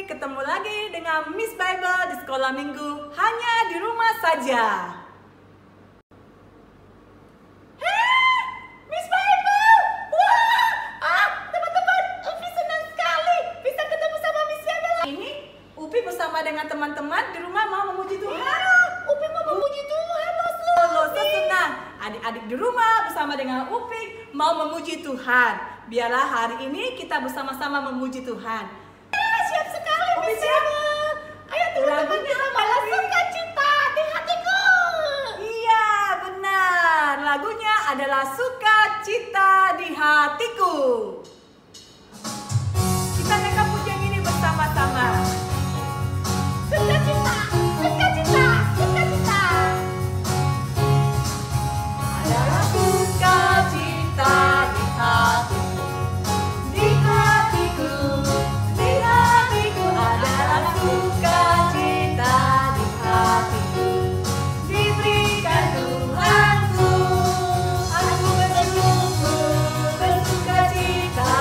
ketemu lagi dengan Miss Bible di sekolah minggu hanya di rumah saja. Hei, Miss Bible! Wah, teman-teman, Upi senang sekali bisa ketemu sama Miss Bible. Ini Upi bersama dengan teman-teman di rumah mau memuji Tuhan. Upi mau memuji Tuhan, Loh, senang. Adik-adik di rumah bersama dengan Upi mau memuji Tuhan. Biarlah hari ini kita bersama-sama memuji Tuhan. Siap sekali, Upi Miss siap? Bible. Ayo teman-teman, kita malah sukacita di hatiku. Iya, benar. Lagunya adalah Sukacita di Hatiku. Kita nyanyikan pujian ini bersama-sama. Sukacita, sukacita, sukacita. Adalah sukacita di hatiku, di hatiku, di hatiku. Adalah sukacita di hatiku, diberikan Tuhanku. Aku bersyukur, bersukacita,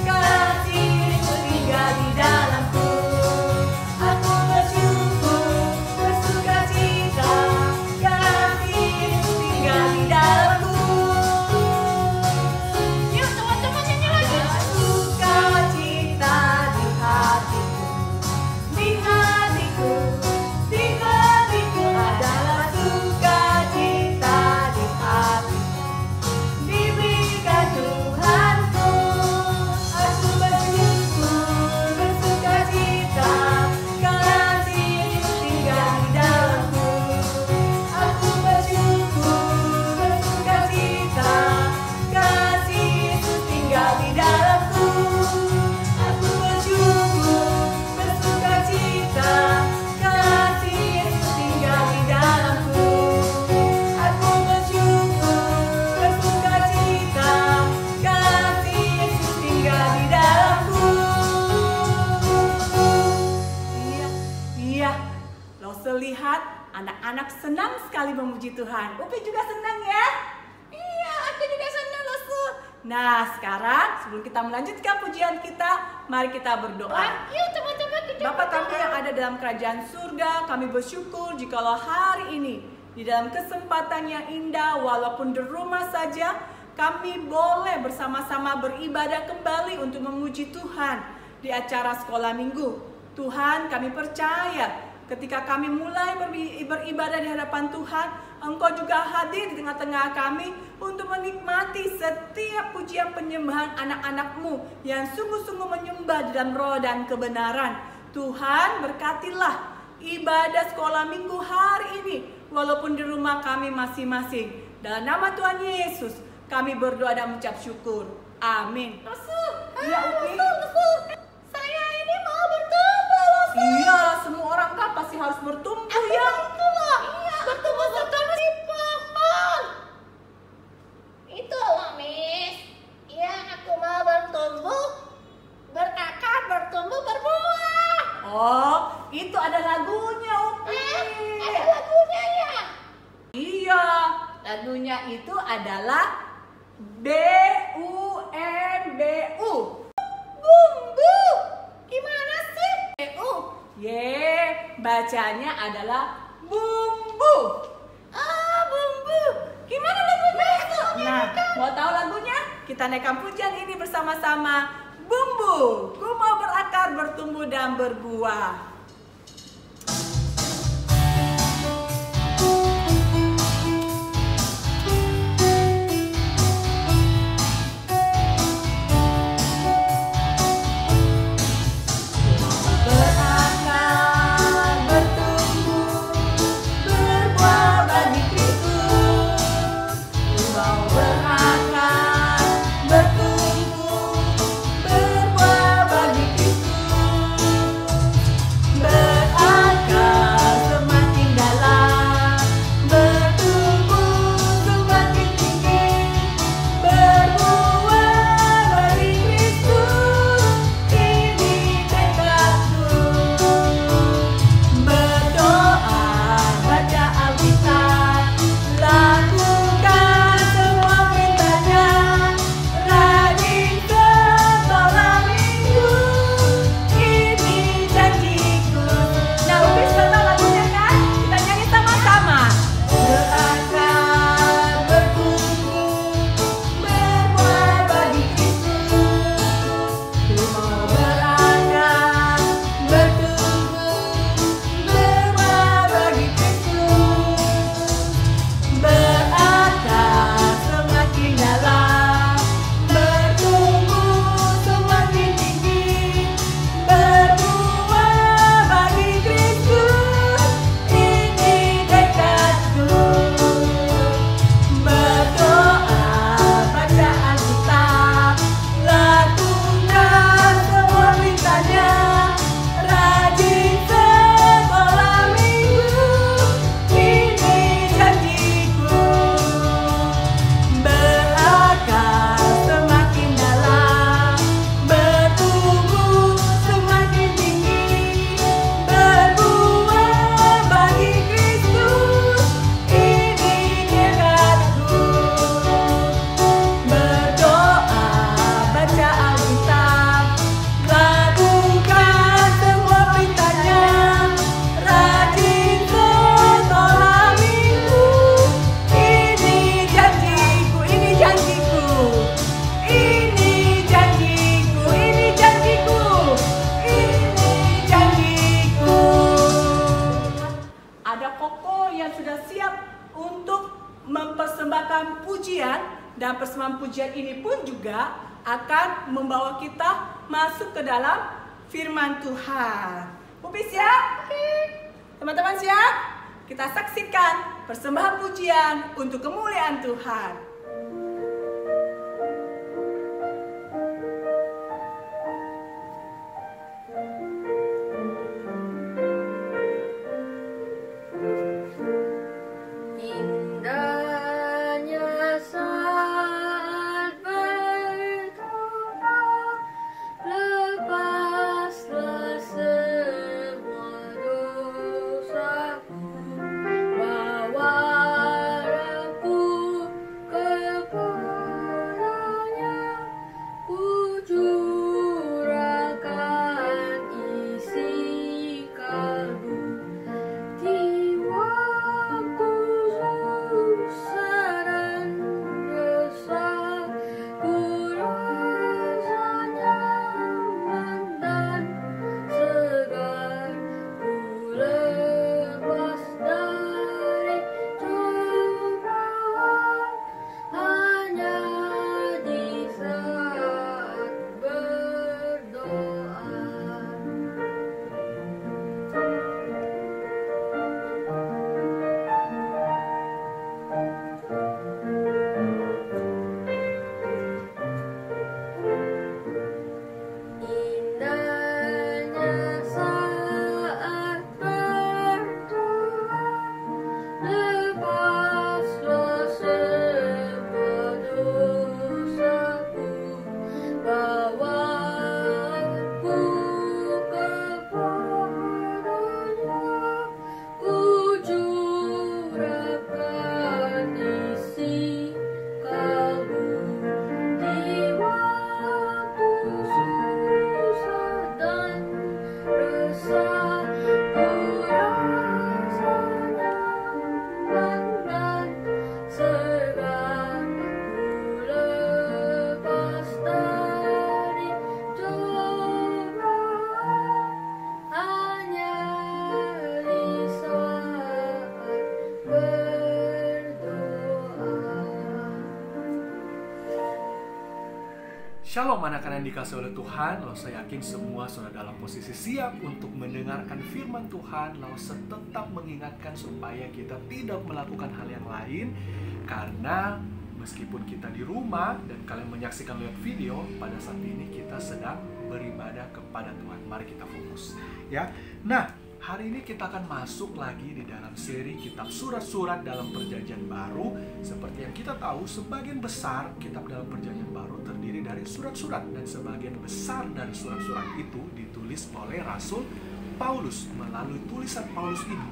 kasih-Mu tinggal di dalamku. Aku bersyukur, bersukacita, kasih-Mu tinggal di dalamku. Yuk teman-teman nyanyi lagi. Sukacita di hatiku, di hatiku, di hatiku. Adalah sukacita di hatiku, diberikan Tuhanku. Aku bersyukur, bersukacita, kasih-Mu tinggal di dalamku. Aku bersyukur, bersukacita, kasih-Mu tinggal di dalamku. Aku bersyukur, bersukacita, kasih-Mu tinggal di dalamku. Aku bersyukur, bersukacita, kasih-Mu tinggal di dalamku. Iya, Lose lihat anak-anak senang sekali memuji Tuhan. Upi juga senang ya? Iya, aku juga senang, Lose. Nah, sekarang sebelum kita melanjutkan pujian kita, mari kita berdoa. Yuk teman-teman, kita Bapa kami berdoa. yang ada dalam kerajaan surga, kami bersyukur jikalau hari ini di dalam kesempatan yang indah, walaupun di rumah saja, kami boleh bersama-sama beribadah kembali untuk memuji Tuhan di acara sekolah minggu. Tuhan, kami percaya ketika kami mulai beribadah di hadapan Tuhan, Engkau juga hadir di tengah-tengah kami untuk menikmati setiap pujian penyembahan anak-anak-Mu yang sungguh-sungguh menyembah di dalam roh dan kebenaran. Tuhan, berkatilah ibadah sekolah minggu hari ini, walaupun di rumah kami masing-masing. Dalam nama Tuhan Yesus, kami berdoa dan mengucap syukur. Amin. Iya, Upi. Saya ini mau bertumbuh, Lose. Iya, semua orang kan pasti harus bertumbuh ya. Itulah, bertumbuh-tumbuh di pohon. Itulah, Miss. Iya, aku mau bertumbuh, berakar, bertumbuh, berbuah. Oh, itu ada lagunya, Upi. Ada lagunya ya? Iya, lagunya itu adalah BUMBU. Bumbu. Gimana sih? Bacanya adalah bumbu. Bumbu. Gimana lagunya itu? Nah, mau tahu lagunya? Kita naikkan pujian ini bersama-sama. Bumbu, ku mau berakar, bertumbuh dan berbuah. Berakar, bertumbuh, berbuah bagi Kristus. Ku mau berakar, bertumbuh, berbuah bagi Kristus. pujian ini pun juga akan membawa kita masuk ke dalam firman Tuhan. Upi siap? Teman-teman siap? Kita saksikan persembahan pujian untuk kemuliaan Tuhan. Shalom anak-anak yang dikasih oleh Tuhan. Lalu saya yakin semua sudah dalam posisi siap untuk mendengarkan firman Tuhan. Lalu saya tetap mengingatkan supaya kita tidak melakukan hal yang lain. Karena meskipun kita di rumah dan kalian menyaksikan lewat video, pada saat ini kita sedang beribadah kepada Tuhan. Mari kita fokus ya. Nah, hari ini kita akan masuk lagi di dalam seri kitab surat-surat dalam perjanjian baru. Seperti yang kita tahu, sebagian besar kitab dalam perjanjian baru terdiri dari surat-surat, dan sebagian besar dari surat-surat itu ditulis oleh Rasul Paulus. Melalui tulisan Paulus ini,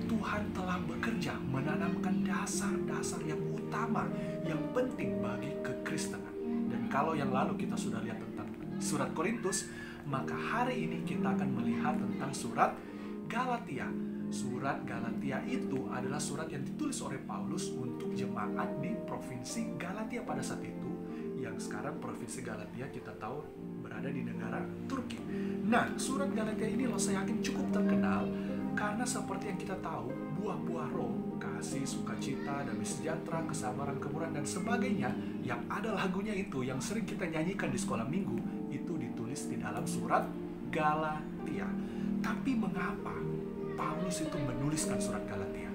Tuhan telah bekerja menanamkan dasar-dasar yang utama, yang penting bagi kekristenan. Dan kalau yang lalu kita sudah lihat tentang surat Korintus, maka hari ini kita akan melihat tentang surat Galatia. Surat Galatia itu adalah surat yang ditulis oleh Paulus untuk jemaat di provinsi Galatia pada saat itu, yang sekarang provinsi Galatia kita tahu berada di negara Turki. Nah, surat Galatia ini saya yakin cukup terkenal karena seperti yang kita tahu, buah-buah roh, kasih, sukacita, damai sejahtera, kesabaran, kemurahan, dan sebagainya, yang ada lagunya itu, yang sering kita nyanyikan di sekolah minggu, itu ditulis di dalam surat Galatia. Tapi mengapa Paulus itu menuliskan surat Galatia?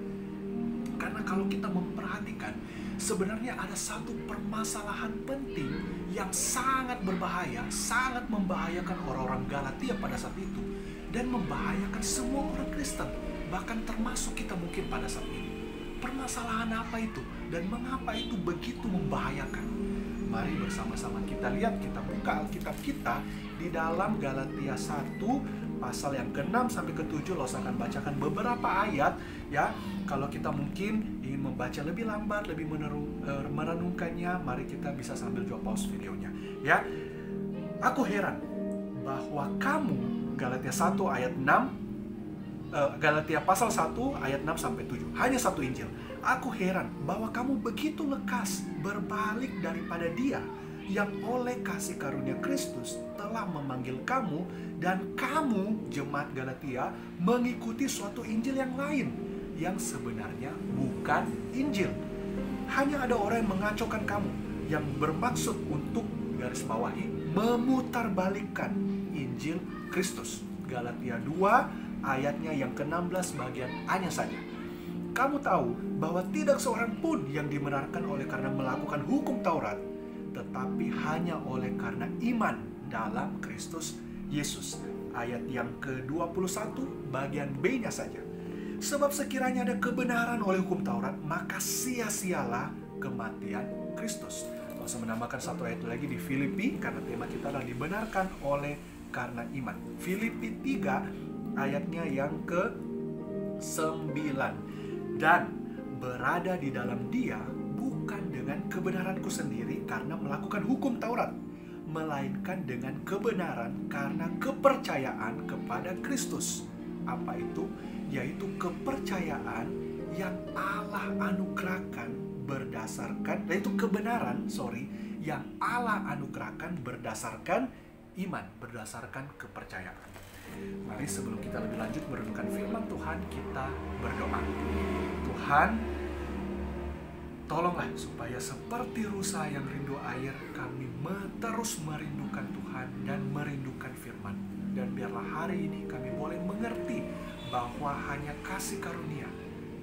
Karena kalau kita memperhatikan, sebenarnya ada satu permasalahan penting yang sangat berbahaya, sangat membahayakan orang-orang Galatia pada saat itu, dan membahayakan semua orang Kristen, bahkan termasuk kita mungkin pada saat ini. Permasalahan apa itu? Dan mengapa itu begitu membahayakan? Mari bersama-sama kita lihat, kita buka Alkitab kita di dalam Galatia 1 pasal yang ke-6 sampai ke-7. Saya akan bacakan beberapa ayat ya. Kalau kita mungkin ingin membaca lebih lambat, lebih merenungkannya, mari kita bisa sambil juga pause videonya ya. Aku heran bahwa kamu, Galatia 1 ayat 6, Galatia pasal 1 ayat 6 sampai 7, hanya satu Injil. Aku heran bahwa kamu begitu lekas berbalik daripada Dia yang oleh kasih karunia Kristus telah memanggil kamu, dan kamu, jemaat Galatia, mengikuti suatu Injil yang lain, yang sebenarnya bukan Injil. Hanya ada orang yang mengacaukan kamu, yang bermaksud untuk, garis bawahi, memutarbalikkan Injil Kristus. Galatia 2 ayatnya yang ke-16 bagian A-nya saja. Kamu tahu bahwa tidak seorang pun yang dibenarkan oleh karena melakukan hukum Taurat, tetapi hanya oleh karena iman dalam Kristus Yesus. Ayat yang ke-21 bagian B-nya saja. Sebab sekiranya ada kebenaran oleh hukum Taurat, maka sia-sialah kematian Kristus. Kalau saya menambahkan satu ayat lagi di Filipi, karena tema kita adalah dibenarkan oleh karena iman. Filipi 3 ayatnya yang ke-9. Dan berada di dalam Dia bukan dengan kebenaranku sendiri karena melakukan hukum Taurat, melainkan dengan kebenaran karena kepercayaan kepada Kristus. Apa itu? Yaitu kepercayaan yang Allah anugerahkan berdasarkan, yaitu kebenaran, yang Allah anugerahkan berdasarkan iman, berdasarkan kepercayaan. Mari sebelum kita lebih lanjut merenungkan firman Tuhan, kita berdoa. Tuhan, tolonglah supaya seperti rusa yang rindu air, kami terus merindukan Tuhan dan merindukan firman. Dan biarlah hari ini kami boleh mengerti bahwa hanya kasih karunia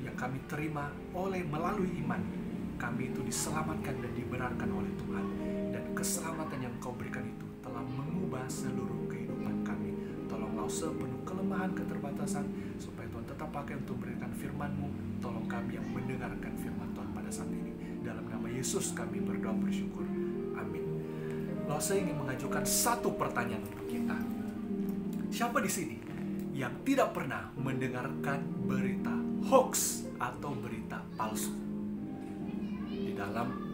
yang kami terima melalui iman, kami itu diselamatkan dan dibenarkan oleh Tuhan. Dan keselamatan yang Kau berikan itu telah mengubah seluruh kehidupan kami. Tolonglah sepenuh kelemahan, keterbatasan, supaya Tuhan tetap pakai untuk memberikan firman-Mu. Tolong kami yang mendengarkan firman Tuhan pada saat ini. Dalam nama Yesus kami berdoa bersyukur. Amin. Lalu saya ingin mengajukan satu pertanyaan untuk kita. Siapa di sini yang tidak pernah mendengarkan berita hoax atau berita palsu? Di dalam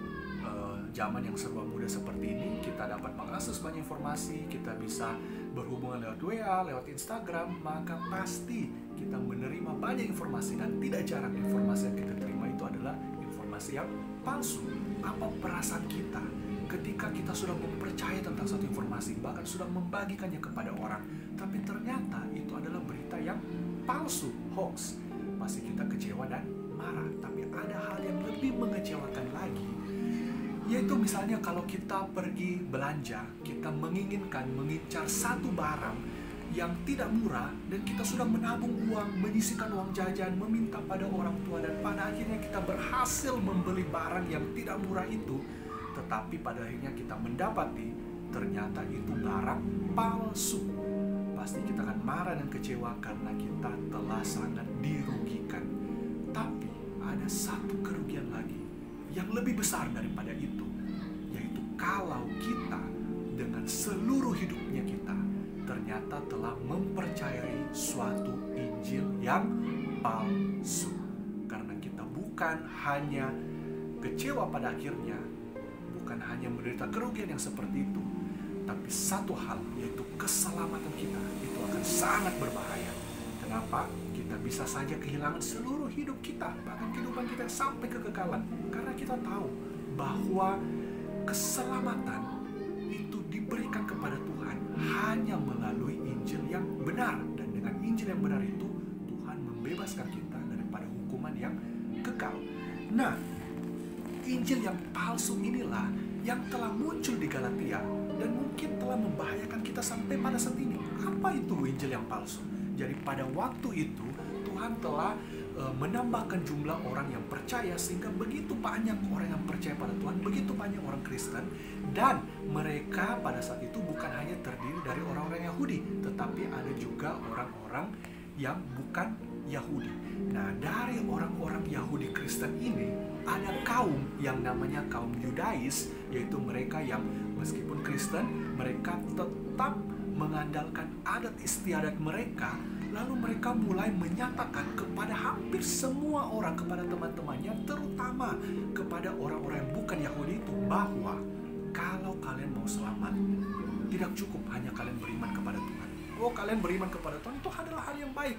zaman yang serba mudah seperti ini, kita dapat mengakses banyak informasi, kita bisa berhubungan lewat WA, lewat Instagram, maka pasti kita menerima banyak informasi, dan tidak jarang informasi yang kita terima itu adalah informasi yang palsu. Apa perasaan kita ketika kita sudah mempercayai tentang satu informasi, bahkan sudah membagikannya kepada orang, tapi ternyata itu adalah berita yang palsu, hoax? Pasti kita kecewa dan marah. Tapi ada hal yang lebih mengecewakan lagi, yaitu misalnya kalau kita pergi belanja, kita mengincar satu barang yang tidak murah, dan kita sudah menabung uang, menyisihkan uang jajan, meminta pada orang tua, dan pada akhirnya kita berhasil membeli barang yang tidak murah itu, tetapi pada akhirnya kita mendapati ternyata itu barang palsu. Pasti kita akan marah dan kecewa karena kita telah sangat dirugikan. Tapi ada satu kerugian lagi yang lebih besar daripada itu, yaitu kalau kita dengan seluruh hidupnya kita ternyata telah mempercayai suatu Injil yang palsu. Karena kita bukan hanya kecewa pada akhirnya, bukan hanya menderita kerugian yang seperti itu, tapi satu hal, yaitu keselamatan kita itu akan sangat berbahaya. Kenapa? Kita bisa saja kehilangan seluruh hidup kita, bahkan kehidupan kita sampai kekekalan, karena kita tahu bahwa keselamatan itu diberikan kepada Tuhan hanya melalui Injil yang benar. Dan dengan Injil yang benar itu, Tuhan membebaskan kita daripada hukuman yang kekal. Nah, Injil yang palsu inilah yang telah muncul di Galatia dan mungkin telah membahayakan kita sampai pada saat ini. Apa itu Injil yang palsu? Jadi pada waktu itu Tuhan telah menambahkan jumlah orang yang percaya, sehingga begitu banyak orang yang percaya pada Tuhan, begitu banyak orang Kristen, dan mereka pada saat itu bukan hanya terdiri dari orang-orang Yahudi, tetapi ada juga orang-orang yang bukan Yahudi. Nah, dari orang-orang Yahudi Kristen ini ada kaum yang namanya kaum Yudais, yaitu mereka yang meskipun Kristen, mereka tetap mengandalkan adat istiadat mereka. Lalu mereka mulai menyatakan kepada hampir semua orang, kepada teman-temannya, terutama kepada orang-orang yang bukan Yahudi itu, bahwa kalau kalian mau selamat, tidak cukup hanya kalian beriman kepada Tuhan. Oh, kalian beriman kepada Tuhan itu adalah hal yang baik,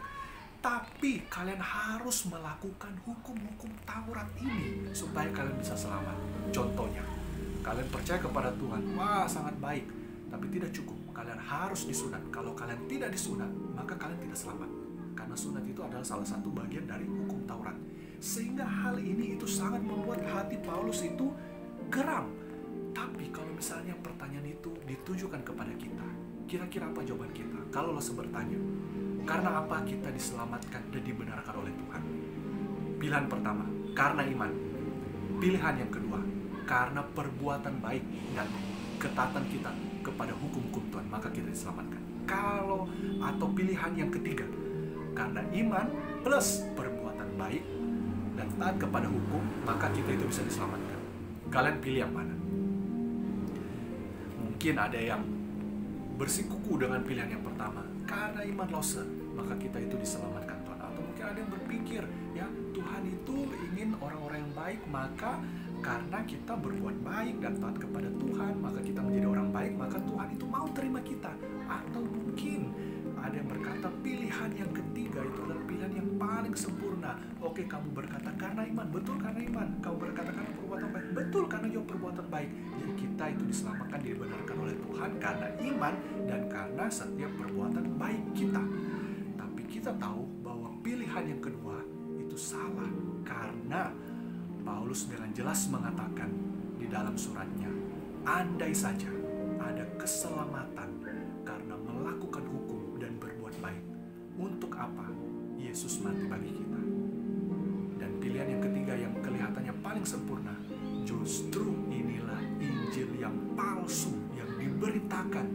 tapi kalian harus melakukan hukum-hukum Taurat ini supaya kalian bisa selamat. Contohnya, kalian percaya kepada Tuhan, wah sangat baik, tapi tidak cukup. Kalian harus disunat. Kalau kalian tidak disunat, maka kalian tidak selamat. Karena sunat itu adalah salah satu bagian dari hukum Taurat. Sehingga hal ini itu sangat membuat hati Paulus itu geram. Tapi kalau misalnya pertanyaan itu ditujukan kepada kita, kira-kira apa jawaban kita? Kalau lo bertanya, karena apa kita diselamatkan dan dibenarkan oleh Tuhan? Pilihan pertama, karena iman. Pilihan yang kedua, karena perbuatan baik dan ketaatan kita kepada hukum-hukum Tuhan, maka kita diselamatkan. Atau pilihan yang ketiga, karena iman plus perbuatan baik dan taat kepada hukum, maka kita itu bisa diselamatkan. Kalian pilih yang mana? Mungkin ada yang bersikuku dengan pilihan yang pertama, karena iman lose, maka kita itu diselamatkan Tuhan. Atau mungkin ada yang berpikir, ya Tuhan itu ingin orang-orang yang baik, maka karena kita berbuat baik dan taat kepada Tuhan, maka kita menjadi orang baik, maka Tuhan itu mau terima kita. Atau mungkin ada yang berkata pilihan yang ketiga itu adalah pilihan yang paling sempurna. Oke, kamu berkata karena iman, betul karena iman. Kamu berkata karena perbuatan baik, betul karena juga perbuatan baik. Jadi kita itu diselamatkan, dibenarkan oleh Tuhan karena iman dan karena setiap perbuatan baik kita. Tapi kita tahu bahwa pilihan yang kedua itu salah, karena Paulus dengan jelas mengatakan di dalam suratnya, andai saja ada keselamatan karena melakukan hukum dan berbuat baik, untuk apa Yesus mati bagi kita? Dan pilihan yang ketiga yang kelihatannya paling sempurna, justru inilah Injil yang palsu yang diberitakan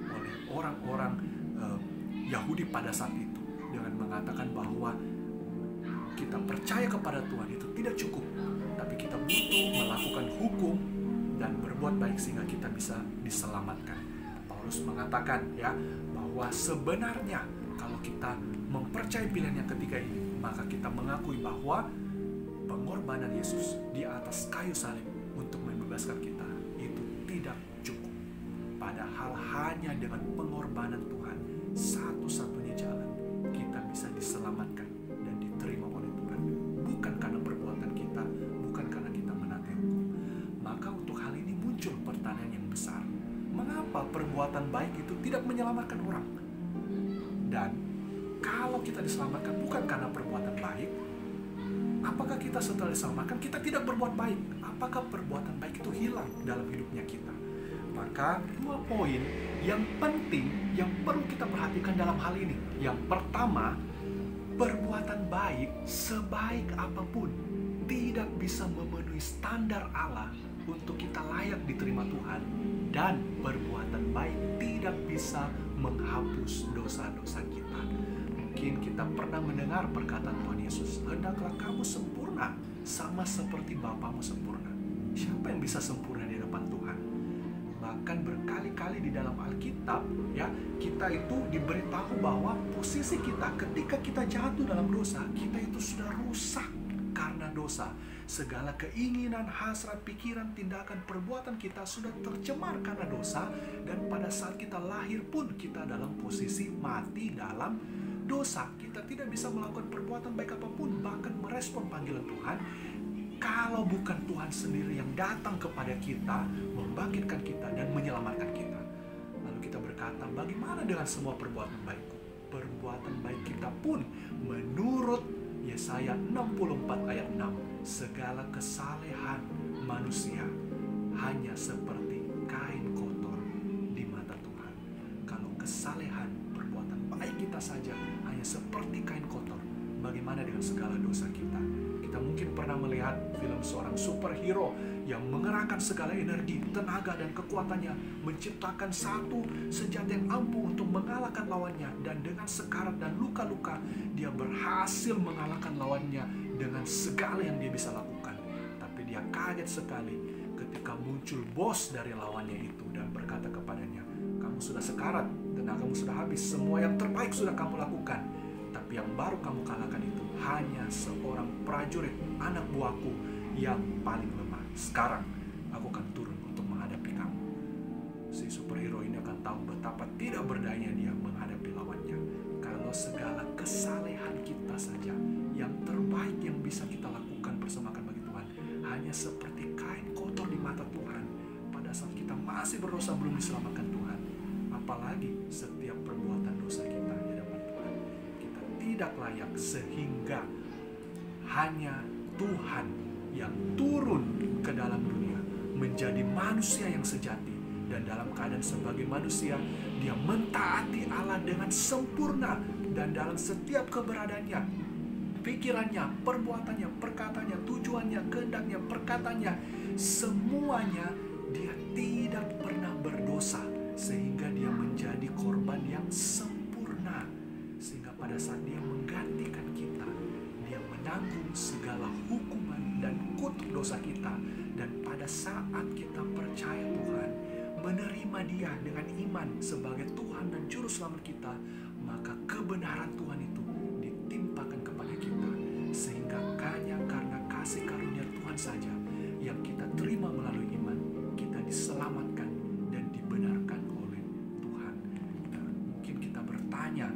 oleh orang-orang Yahudi pada saat itu, dengan mengatakan bahwa kita percaya kepada Tuhan itu tidak cukup, tapi kita butuh melakukan hukum dan berbuat baik sehingga kita bisa diselamatkan. Paulus mengatakan ya bahwa sebenarnya kalau kita mempercayai pilihan yang ketiga ini, maka kita mengakui bahwa pengorbanan Yesus di atas kayu salib untuk membebaskan kita itu tidak cukup. Padahal hanya dengan pengorbanan Tuhan, satu-satunya jalan kita bisa diselamatkan dan diterima oleh Tuhan, bukan karena perbuatan kita, bukan karena kita menaati hukum. Maka untuk hal ini muncul pertanyaan yang besar, mengapa perbuatan baik itu tidak menyelamatkan orang? Dan kalau kita diselamatkan bukan karena perbuatan baik, apakah kita setelah diselamatkan kita tidak berbuat baik? Apakah perbuatan baik itu hilang dalam hidupnya kita? Maka 2 poin yang penting yang perlu kita perhatikan dalam hal ini. Yang pertama, perbuatan baik sebaik apapun tidak bisa memenuhi standar Allah untuk kita layak diterima Tuhan, dan perbuatan baik tidak bisa menghapus dosa-dosa kita. Mungkin kita pernah mendengar perkataan Tuhan Yesus, hendaklah kamu sempurna sama seperti Bapamu sempurna. Siapa yang bisa sempurna di depan Tuhan? Bahkan berkali-kali di dalam Alkitab ya, kita itu diberitahu bahwa posisi kita ketika kita jatuh dalam dosa, kita itu sudah rusak karena dosa. Segala keinginan, hasrat, pikiran, tindakan, perbuatan kita sudah tercemar karena dosa. Dan pada saat kita lahir pun kita dalam posisi mati dalam dosa. Kita tidak bisa melakukan perbuatan baik apapun, bahkan merespon panggilan Tuhan, kalau bukan Tuhan sendiri yang datang kepada kita, membangkitkan kita dan menyelamatkan kita. Lalu kita berkata, bagaimana dengan semua perbuatan baikku? Perbuatan baik kita pun menurut Yesaya 64 ayat 6, segala kesalehan manusia hanya seperti kain kotor di mata Tuhan. Kalau kesalehan perbuatan baik kita saja hanya seperti kain kotor, bagaimana dengan segala dosa kita? Kita mungkin pernah melihat film seorang superhero yang mengerahkan segala energi, tenaga, dan kekuatannya menciptakan satu senjata yang ampuh untuk mengalahkan lawannya, dan dengan sekarat dan luka-luka dia berhasil mengalahkan lawannya dengan segala yang dia bisa lakukan. Tapi dia kaget sekali ketika muncul bos dari lawannya itu dan berkata kepadanya, kamu sudah sekarat, tenagamu sudah habis, semua yang terbaik sudah kamu lakukan, tapi yang baru kamu kalahkan itu hanya seorang prajurit anak buahku yang paling lemah. Sekarang aku akan turun untuk menghadapi kamu. Si superhero ini akan tahu betapa tidak berdayanya dia menghadapi lawannya. Kalau segala kesalehan kita saja, yang terbaik yang bisa kita lakukan persembahkan bagi Tuhan, hanya seperti kain kotor di mata Tuhan pada saat kita masih berdosa belum diselamatkan Tuhan, apalagi setiap perbuatan dosa kita di hadapan Tuhan, kita tidak layak, sehingga hanya Tuhan yang turun ke dalam dunia menjadi manusia yang sejati. Dan dalam keadaan sebagai manusia, dia mentaati Allah dengan sempurna. Dan dalam setiap keberadaannya, pikirannya, perbuatannya, perkataannya, tujuannya, kehendaknya, perkataannya, semuanya dia tidak pernah berdosa. Sehingga dia menjadi korban yang sempurna. Sehingga pada saat dia menggantikan kita, dia menanggung segala hukuman dan kutuk dosa kita. Dan pada saat kita percaya Tuhan, menerima dia dengan iman sebagai Tuhan dan Juru Selamat kita, maka kebenaran Tuhan itu ditimpakan kepada kita. Sehingga hanya karena kasih karunia Tuhan saja yang kita terima melalui iman, kita diselamatkan dan dibenarkan oleh Tuhan. Nah, mungkin kita bertanya,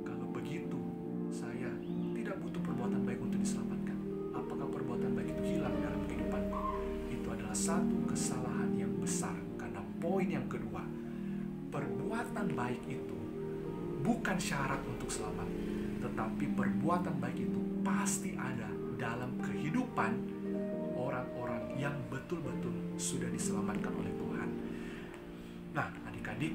kalau begitu saya tidak butuh perbuatan baik untuk diselamatkan. Apakah perbuatan baik itu hilang dalam kehidupanku? Itu adalah satu kesalahan yang besar. Poin yang kedua, perbuatan baik itu bukan syarat untuk selamat, tetapi perbuatan baik itu pasti ada dalam kehidupan orang-orang yang betul-betul sudah diselamatkan oleh Tuhan. Nah, adik-adik,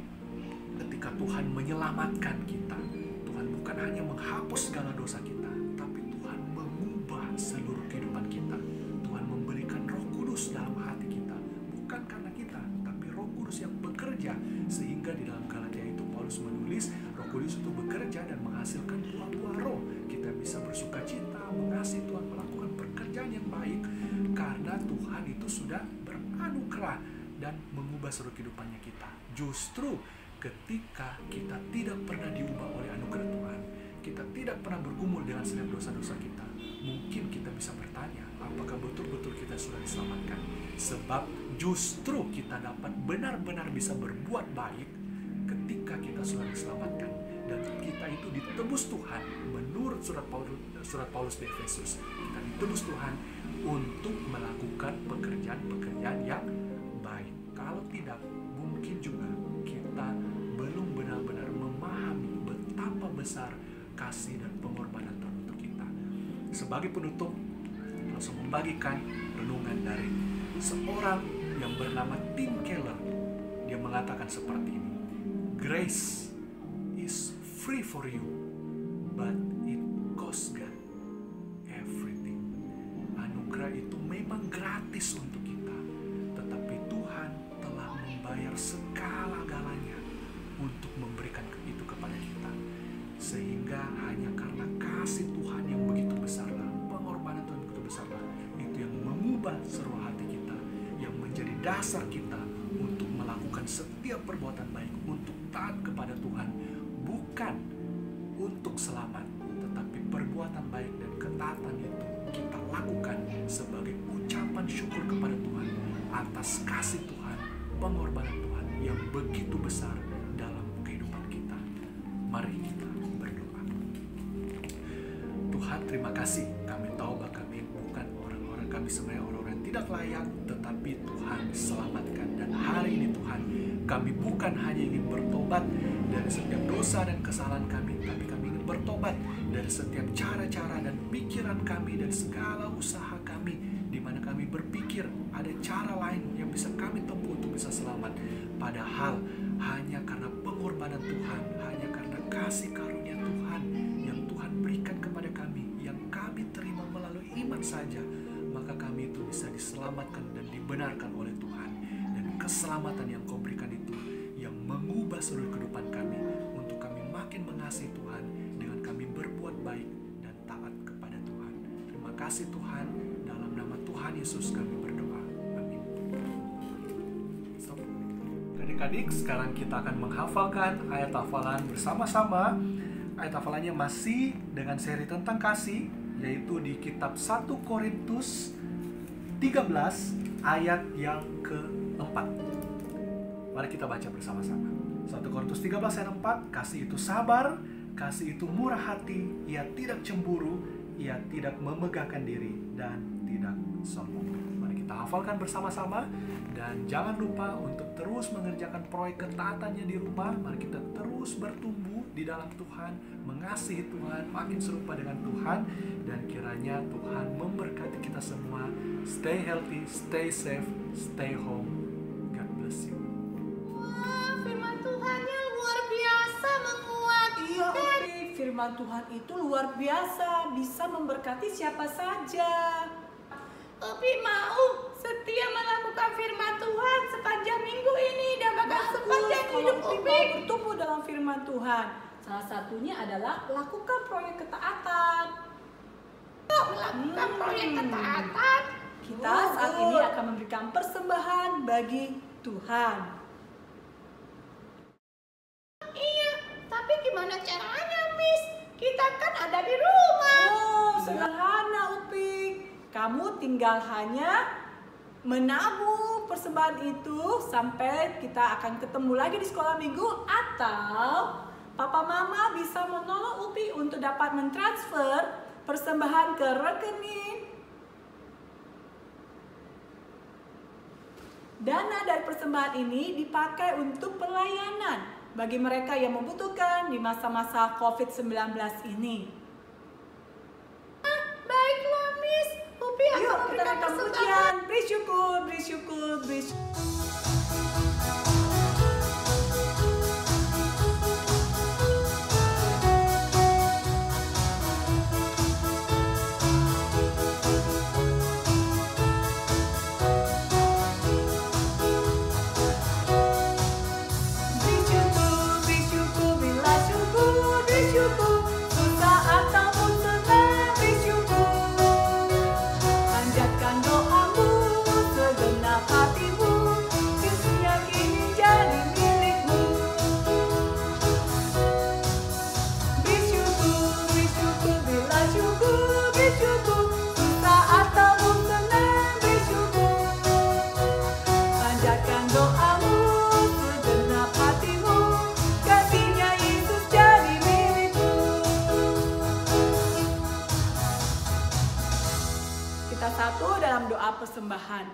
ketika Tuhan menyelamatkan kita, Tuhan bukan hanya menghapus segala dosa kita, tapi Tuhan mengubah seluruh kehidupan kita. Tuhan memberikan Roh Kudus dalam hati kita, bukan karena kita, Roh Kudus yang bekerja. Sehingga di dalam Galatia itu Paulus menulis, Roh Kudus itu bekerja dan menghasilkan buah-buah roh. Kita bisa bersuka cita, mengasihi Tuhan, melakukan pekerjaan yang baik, karena Tuhan itu sudah beranugerah dan mengubah seluruh kehidupannya kita. Justru ketika kita tidak pernah diubah oleh anugerah Tuhan, kita tidak pernah bergumul dengan setiap dosa-dosa kita, mungkin kita bisa bertanya, apakah betul-betul kita sudah diselamatkan? Sebab justru kita dapat benar-benar bisa berbuat baik ketika kita sudah diselamatkan. Dan kita itu ditebus Tuhan menurut surat Paulus di Efesus. Kita ditebus Tuhan untuk melakukan pekerjaan-pekerjaan yang baik. Kalau tidak, mungkin juga kita belum benar-benar memahami betapa besar kasih dan pengorbanan Tuhan untuk kita. Sebagai penutup, langsung membagikan renungan dari seorang yang bernama Tim Keller. Dia mengatakan seperti ini: Grace is free for you, but it costs God everything. Anugerah itu memang gratis untuk kita, tetapi Tuhan telah membayar segala-galanya untuk memberikan itu kepada kita. Sehingga hanya karena kasih Tuhan yang begitu besarlah, pengorbanan Tuhan begitu besarlah, itu yang mengubah seluruh hati kita, yang menjadi dasar kita untuk melakukan setiap perbuatan baik, untuk taat kepada Tuhan, bukan untuk selamat, tetapi perbuatan baik dan ketaatan itu kita lakukan sebagai ucapan syukur kepada Tuhan atas kasih Tuhan, pengorbanan Tuhan yang begitu besar dalam kehidupan kita. Mari kita berdoa. Tuhan, terima kasih. Kami tahu bahwa kami bukan orang-orang, kami sebenarnya orang-orang yang tidak layak, tetapi Tuhan selamatkan. Dan hari ini Tuhan, kami bukan hanya ingin bertobat dari setiap dosa dan kesalahan kami, tapi kami ingin bertobat dari setiap cara-cara dan pikiran kami dan segala usaha kami, di mana kami berpikir ada cara lain yang bisa kami tempuh untuk bisa selamat. Padahal hanya karena pengorbanan Tuhan, hanya karena kasih karunia Tuhan yang Tuhan berikan kepada kami, yang kami terima melalui iman saja, maka kami itu bisa diselamatkan dan dibenarkan oleh Tuhan. Dan keselamatan yang Kau berikan itu yang mengubah seluruh kehidupan kami, untuk kami makin mengasihi Tuhan dengan kami berbuat baik dan taat kepada Tuhan. Terima kasih Tuhan, dalam nama Tuhan Yesus kami berdoa. Amin. Adik-adik, sekarang kita akan menghafalkan ayat hafalan bersama-sama. Ayat hafalannya masih dengan seri tentang kasih, yaitu di kitab 1 Korintus 13 ayat yang ke-4. Mari kita baca bersama-sama. 1 Korintus 13 ayat 4, kasih itu sabar, kasih itu murah hati, ia tidak cemburu, ia tidak memegahkan diri dan tidak sombong. Mari kita kita hafalkan bersama-sama. Dan jangan lupa untuk terus mengerjakan proyek ketaatannya di rumah. Mari kita terus bertumbuh di dalam Tuhan, mengasihi Tuhan, makin serupa dengan Tuhan. Dan kiranya Tuhan memberkati kita semua. Stay healthy, stay safe, stay home. God bless you. Wah, firman Tuhannya luar biasa menguatkan. Iya, Upi, firman Tuhan itu luar biasa, bisa memberkati siapa saja. Upi mau setia melakukan firman Tuhan sepanjang minggu ini dan bahkan sepanjang hidup Kalau Upi Upi. mau bertumbuh dalam firman Tuhan, salah satunya adalah lakukan proyek ketaatan. Melakukan proyek ketaatan. Kita saat ini akan memberikan persembahan bagi Tuhan. Iya, tapi gimana caranya, Miss? Kita kan ada di rumah. Oh, sederhana Upi. Kamu tinggal hanya menabung persembahan itu sampai kita akan ketemu lagi di sekolah minggu, atau Papa Mama bisa menolong Upi untuk dapat mentransfer persembahan ke rekening. Dana dari persembahan ini dipakai untuk pelayanan bagi mereka yang membutuhkan di masa-masa COVID-19 ini. Baiklah, Miss. Upi akan Yuk kita memberikan naikkan persembahan. pujian. Beri syukur, beri syukur, beri syukur. Beri syukur, bila syukur, beri syukur. Susah ataupun senang, beri syukur. Panjatkan doamu, segenap hatimu, Yesus yang kini jadi milikmu. Beri syukur, bila syukur, beri syukur. Susah ataupun senang, beri syukur. Panjatkan doamu, segenap hatimu, kasihnya Yesus jadi milikmu. Kita satu dalam doa persembahan.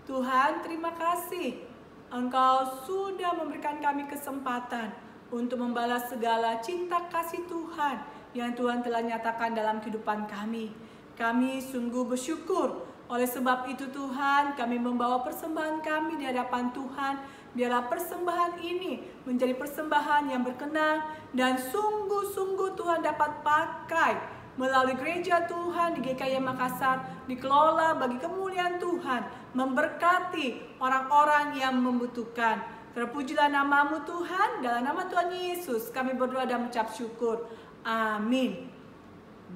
Tuhan, terima kasih. Engkau sudah memberikan kami kesempatan untuk membalas segala cinta kasih Tuhan yang Tuhan telah nyatakan dalam kehidupan kami. Kami sungguh bersyukur. Oleh sebab itu Tuhan, kami membawa persembahan kami di hadapan Tuhan. Biarlah persembahan ini menjadi persembahan yang berkenan dan sungguh-sungguh Tuhan dapat pakai melalui gereja Tuhan di GKI Makassar, dikelola bagi kemuliaan Tuhan, memberkati orang-orang yang membutuhkan. Terpujilah namamu Tuhan, dalam nama Tuhan Yesus kami berdoa dan mengucap syukur. Amin.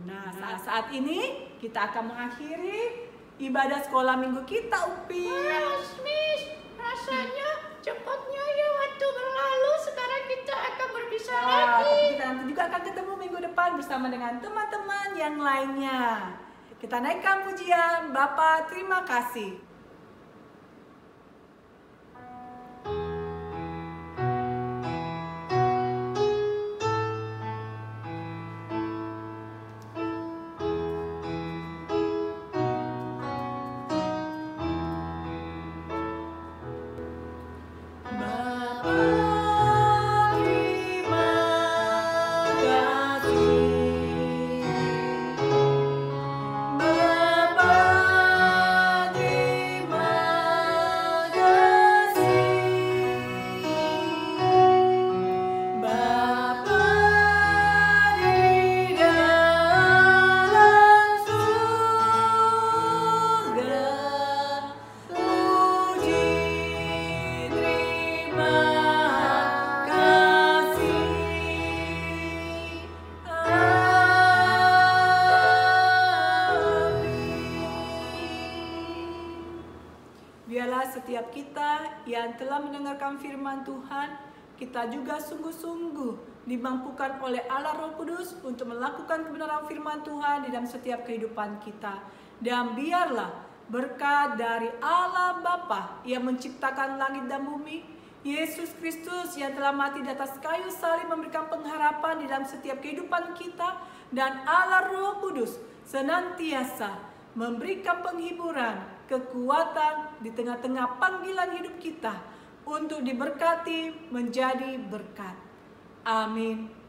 Nah, saat ini kita akan mengakhiri ibadah sekolah minggu kita, Upi. Wah, Miss, rasanya cepatnya ya waktu berlalu. Sekarang kita akan berpisah lagi. Tapi kita nanti juga akan ketemu minggu depan bersama dengan teman-teman yang lainnya. Kita naikkan pujian, Bapa terima kasih. Biarlah setiap kita yang telah mendengarkan firman Tuhan, kita juga sungguh-sungguh dimampukan oleh Allah Roh Kudus untuk melakukan kebenaran firman Tuhan di dalam setiap kehidupan kita. Dan biarlah berkat dari Allah Bapa yang menciptakan langit dan bumi, Yesus Kristus yang telah mati di atas kayu salib memberikan pengharapan di dalam setiap kehidupan kita, dan Allah Roh Kudus senantiasa memberikan penghiburan kekuatan di tengah-tengah panggilan hidup kita untuk diberkati menjadi berkat. Amin.